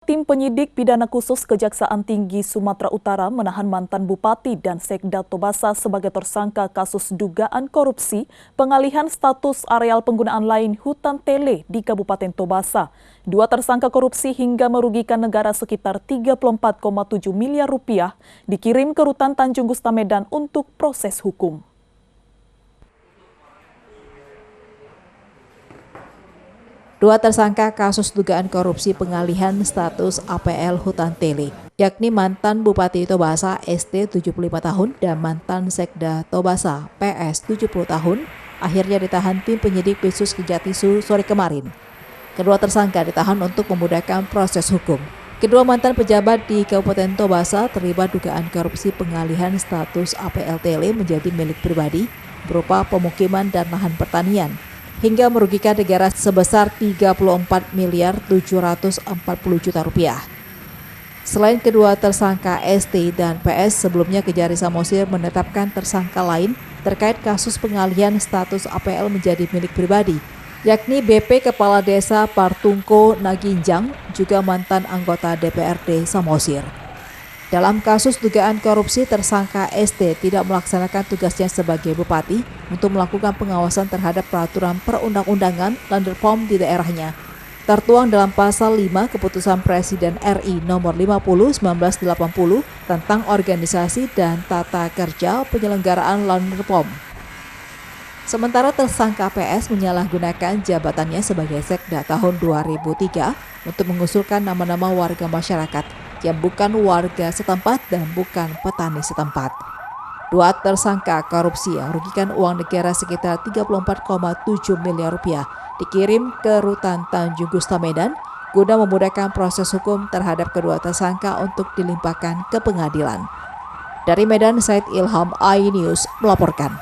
Tim penyidik pidana khusus Kejaksaan Tinggi Sumatera Utara menahan mantan Bupati dan Sekda Tobasa sebagai tersangka kasus dugaan korupsi pengalihan status areal penggunaan lain hutan tele di Kabupaten Tobasa. Dua tersangka korupsi hingga merugikan negara sekitar 34,7 miliar rupiah dikirim ke Rutan Tanjung Gustamedan untuk proses hukum. Dua tersangka kasus dugaan korupsi pengalihan status APL Hutan Tele, yakni mantan Bupati Tobasa ST 75 tahun dan mantan Sekda Tobasa PS 70 tahun, akhirnya ditahan tim penyidik Khusus Kejatisu sore kemarin. Kedua tersangka ditahan untuk memudahkan proses hukum. Kedua mantan pejabat di Kabupaten Tobasa terlibat dugaan korupsi pengalihan status APL Tele menjadi milik pribadi berupa pemukiman dan lahan pertanian, hingga merugikan negara sebesar 34 miliar 740 juta rupiah. Selain kedua tersangka ST dan PS, sebelumnya Kejari Samosir menetapkan tersangka lain terkait kasus pengalihan status APL menjadi milik pribadi, yakni BP Kepala Desa Partungko Naginjang, juga mantan anggota DPRD Samosir. Dalam kasus dugaan korupsi, tersangka ST tidak melaksanakan tugasnya sebagai bupati untuk melakukan pengawasan terhadap peraturan perundang-undangan Land POM di daerahnya. Tertuang dalam pasal 5 Keputusan Presiden RI nomor 50/1980 tentang organisasi dan tata kerja penyelenggaraan Land POM. Sementara tersangka PS menyalahgunakan jabatannya sebagai Sekda tahun 2003 untuk mengusulkan nama-nama warga masyarakat yang bukan warga setempat dan bukan petani setempat. Dua tersangka korupsi yang merugikan uang negara sekitar 34,7 miliar rupiah dikirim ke Rutan Tanjung Gustamedan guna memudahkan proses hukum terhadap kedua tersangka untuk dilimpahkan ke pengadilan. Dari Medan, Said Ilham, iNews melaporkan.